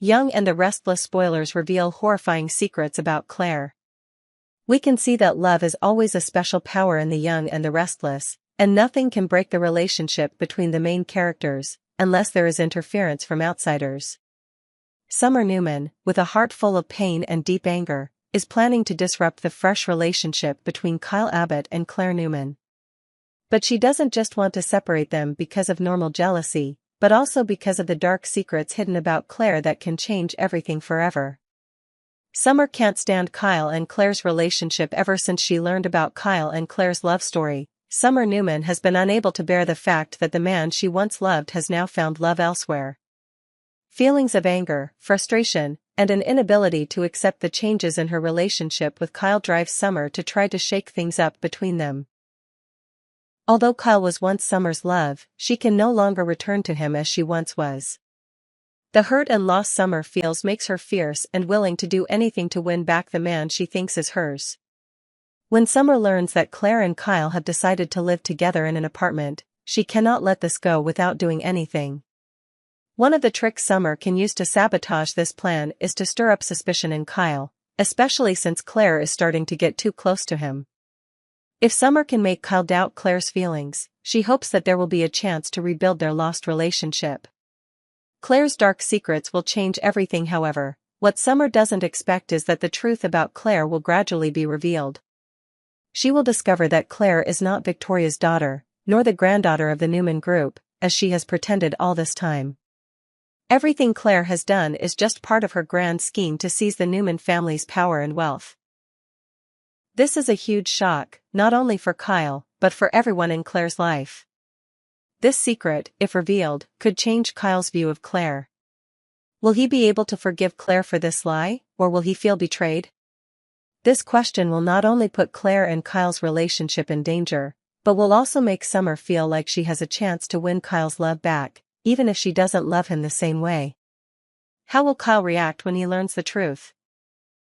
Young and the Restless Spoilers reveal horrifying secrets about Clare. We can see that love is always a special power in the Young and the Restless, and nothing can break the relationship between the main characters, unless there is interference from outsiders. Summer Newman, with a heart full of pain and deep anger, is planning to disrupt the fresh relationship between Kyle Abbott and Clare Newman. But she doesn't just want to separate them because of normal jealousy, but also because of the dark secrets hidden about Clare that can change everything forever. Summer can't stand Kyle and Clare's relationship ever since she learned about Kyle and Clare's love story. Summer Newman has been unable to bear the fact that the man she once loved has now found love elsewhere. Feelings of anger, frustration, and an inability to accept the changes in her relationship with Kyle drive Summer to try to shake things up between them. Although Kyle was once Summer's love, she can no longer return to him as she once was. The hurt and loss Summer feels makes her fierce and willing to do anything to win back the man she thinks is hers. When Summer learns that Clare and Kyle have decided to live together in an apartment, she cannot let this go without doing anything. One of the tricks Summer can use to sabotage this plan is to stir up suspicion in Kyle, especially since Clare is starting to get too close to him. If Summer can make Kyle doubt Clare's feelings, she hopes that there will be a chance to rebuild their lost relationship. Clare's dark secrets will change everything, however. What Summer doesn't expect is that the truth about Clare will gradually be revealed. She will discover that Clare is not Victoria's daughter, nor the granddaughter of the Newman Group, as she has pretended all this time. Everything Clare has done is just part of her grand scheme to seize the Newman family's power and wealth. This is a huge shock, not only for Kyle, but for everyone in Clare's life. This secret, if revealed, could change Kyle's view of Clare. Will he be able to forgive Clare for this lie, or will he feel betrayed? This question will not only put Clare and Kyle's relationship in danger, but will also make Summer feel like she has a chance to win Kyle's love back, even if she doesn't love him the same way. How will Kyle react when he learns the truth?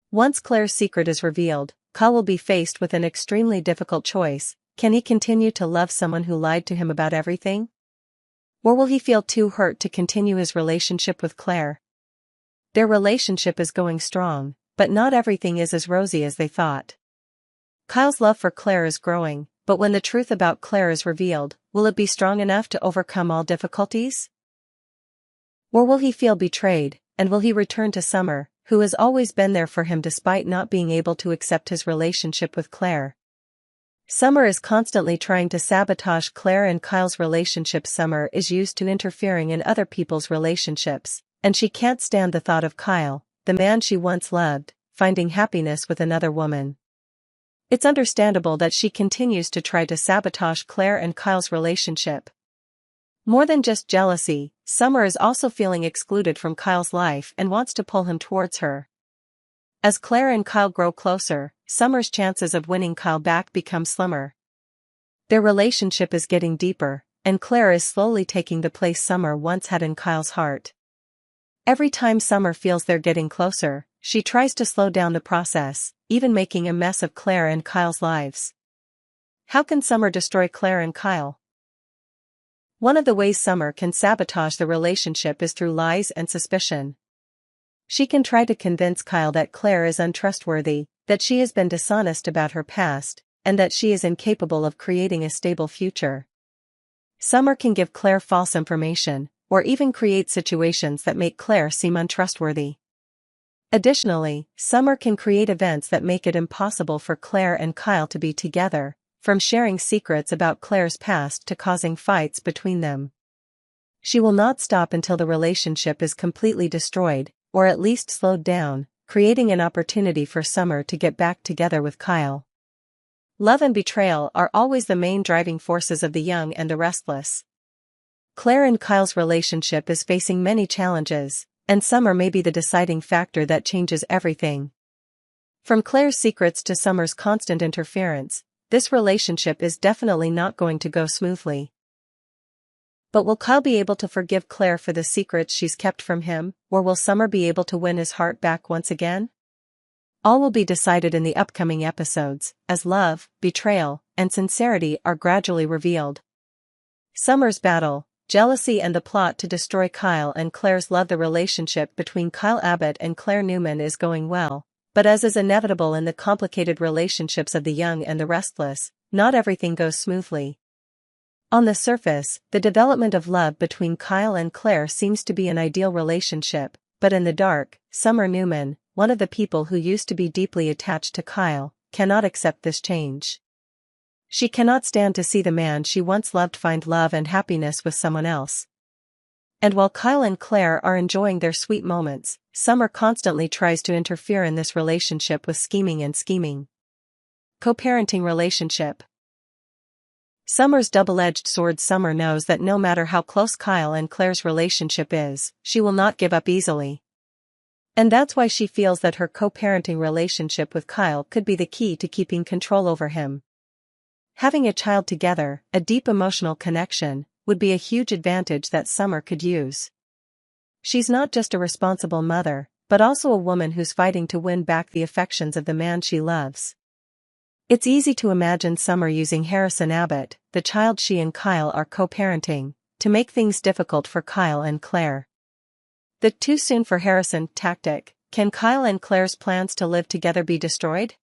Once Clare's secret is revealed, Kyle will be faced with an extremely difficult choice. Can he continue to love someone who lied to him about everything? Or will he feel too hurt to continue his relationship with Clare? Their relationship is going strong, but not everything is as rosy as they thought. Kyle's love for Clare is growing, but when the truth about Clare is revealed, will it be strong enough to overcome all difficulties? Or will he feel betrayed, and will he return to Summer, who has always been there for him despite not being able to accept his relationship with Clare? Summer is constantly trying to sabotage Clare and Kyle's relationship. Summer is used to interfering in other people's relationships, and she can't stand the thought of Kyle, the man she once loved, finding happiness with another woman. It's understandable that she continues to try to sabotage Clare and Kyle's relationship. More than just jealousy, Summer is also feeling excluded from Kyle's life and wants to pull him towards her. As Clare and Kyle grow closer, Summer's chances of winning Kyle back become slimmer. Their relationship is getting deeper, and Clare is slowly taking the place Summer once had in Kyle's heart. Every time Summer feels they're getting closer, she tries to slow down the process, even making a mess of Clare and Kyle's lives. How can Summer destroy Clare and Kyle? One of the ways Summer can sabotage the relationship is through lies and suspicion. She can try to convince Kyle that Clare is untrustworthy, that she has been dishonest about her past, and that she is incapable of creating a stable future. Summer can give Clare false information, or even create situations that make Clare seem untrustworthy. Additionally, Summer can create events that make it impossible for Clare and Kyle to be together, from sharing secrets about Clare's past to causing fights between them. She will not stop until the relationship is completely destroyed, or at least slowed down, creating an opportunity for Summer to get back together with Kyle. Love and betrayal are always the main driving forces of the Young and the Restless. Clare and Kyle's relationship is facing many challenges, and Summer may be the deciding factor that changes everything. From Clare's secrets to Summer's constant interference, this relationship is definitely not going to go smoothly. But will Kyle be able to forgive Clare for the secrets she's kept from him, or will Summer be able to win his heart back once again? All will be decided in the upcoming episodes, as love, betrayal, and sincerity are gradually revealed. Summer's battle, jealousy and the plot to destroy Kyle and Claire's love. The relationship between Kyle Abbott and Claire Newman is going well, but as is inevitable in the complicated relationships of the young and the restless, not everything goes smoothly. On the surface, the development of love between Kyle and Claire seems to be an ideal relationship, but in the dark, Summer Newman, one of the people who used to be deeply attached to Kyle, cannot accept this change. She cannot stand to see the man she once loved find love and happiness with someone else. And while Kyle and Claire are enjoying their sweet moments, Summer constantly tries to interfere in this relationship with scheming. Co-parenting relationship. Summer's double-edged sword. Summer knows that no matter how close Kyle and Claire's relationship is, she will not give up easily. And that's why she feels that her co-parenting relationship with Kyle could be the key to keeping control over him. Having a child together, a deep emotional connection, would be a huge advantage that Summer could use. She's not just a responsible mother, but also a woman who's fighting to win back the affections of the man she loves. It's easy to imagine Summer using Harrison Abbott, the child she and Kyle are co-parenting, to make things difficult for Kyle and Claire. The too soon for Harrison tactic. Can Kyle and Claire's plans to live together be destroyed?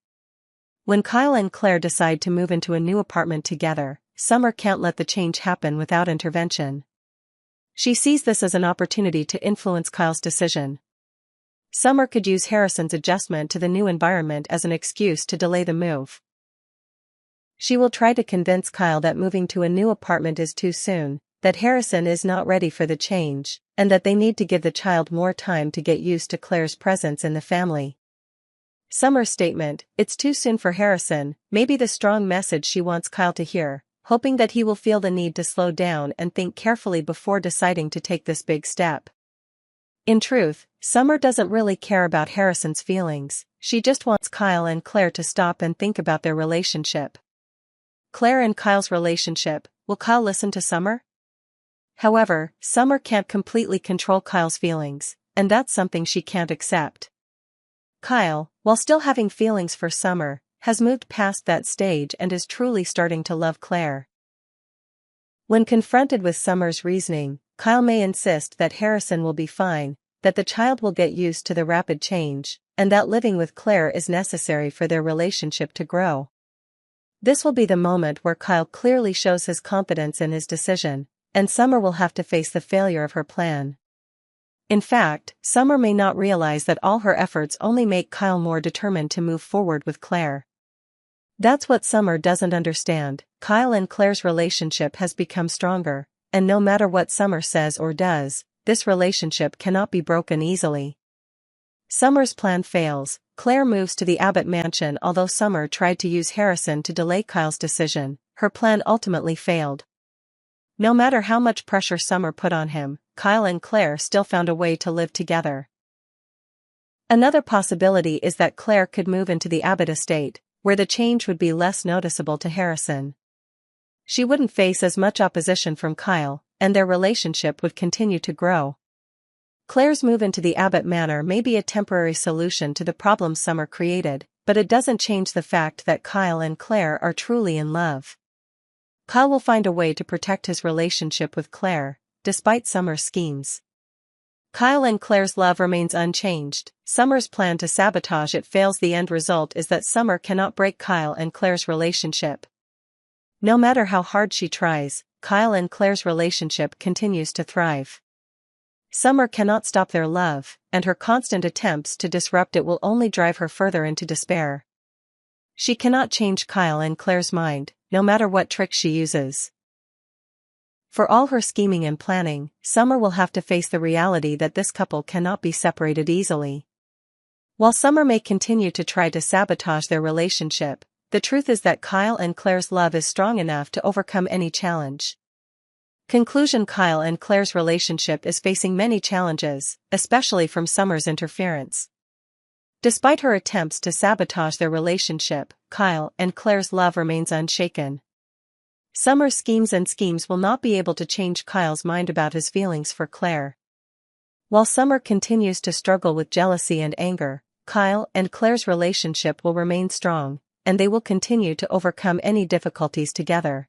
When Kyle and Claire decide to move into a new apartment together, Summer can't let the change happen without intervention. She sees this as an opportunity to influence Kyle's decision. Summer could use Harrison's adjustment to the new environment as an excuse to delay the move. She will try to convince Kyle that moving to a new apartment is too soon, that Harrison is not ready for the change, and that they need to give the child more time to get used to Claire's presence in the family. Summer's statement, "It's too soon for Harrison," may be the strong message she wants Kyle to hear, hoping that he will feel the need to slow down and think carefully before deciding to take this big step. In truth, Summer doesn't really care about Harrison's feelings, she just wants Kyle and Claire to stop and think about their relationship. Claire and Kyle's relationship. Will Kyle listen to Summer? However, Summer can't completely control Kyle's feelings, and that's something she can't accept. Kyle, while still having feelings for Summer, has moved past that stage and is truly starting to love Claire. When confronted with Summer's reasoning, Kyle may insist that Harrison will be fine, that the child will get used to the rapid change, and that living with Claire is necessary for their relationship to grow. This will be the moment where Kyle clearly shows his confidence in his decision, and Summer will have to face the failure of her plan. In fact, Summer may not realize that all her efforts only make Kyle more determined to move forward with Claire. That's what Summer doesn't understand. Kyle and Claire's relationship has become stronger, and no matter what Summer says or does, this relationship cannot be broken easily. Summer's plan fails. Claire moves to the Abbott mansion. Although Summer tried to use Harrison to delay Kyle's decision, her plan ultimately failed. No matter how much pressure Summer put on him, Kyle and Claire still found a way to live together. Another possibility is that Claire could move into the Abbott estate, where the change would be less noticeable to Harrison. She wouldn't face as much opposition from Kyle, and their relationship would continue to grow. Claire's move into the Abbott manor may be a temporary solution to the problems Summer created, but it doesn't change the fact that Kyle and Claire are truly in love. Kyle will find a way to protect his relationship with Claire, despite Summer's schemes. Kyle and Claire's love remains unchanged. Summer's plan to sabotage it fails. The end result is that Summer cannot break Kyle and Claire's relationship. No matter how hard she tries, Kyle and Claire's relationship continues to thrive. Summer cannot stop their love, and her constant attempts to disrupt it will only drive her further into despair. She cannot change Kyle and Claire's mind, no matter what tricks she uses. For all her scheming and planning, Summer will have to face the reality that this couple cannot be separated easily. While Summer may continue to try to sabotage their relationship, the truth is that Kyle and Claire's love is strong enough to overcome any challenge. Conclusion: Kyle and Claire's relationship is facing many challenges, especially from Summer's interference. Despite her attempts to sabotage their relationship, Kyle and Claire's love remains unshaken. Summer's schemes will not be able to change Kyle's mind about his feelings for Claire. While Summer continues to struggle with jealousy and anger, Kyle and Claire's relationship will remain strong, and they will continue to overcome any difficulties together.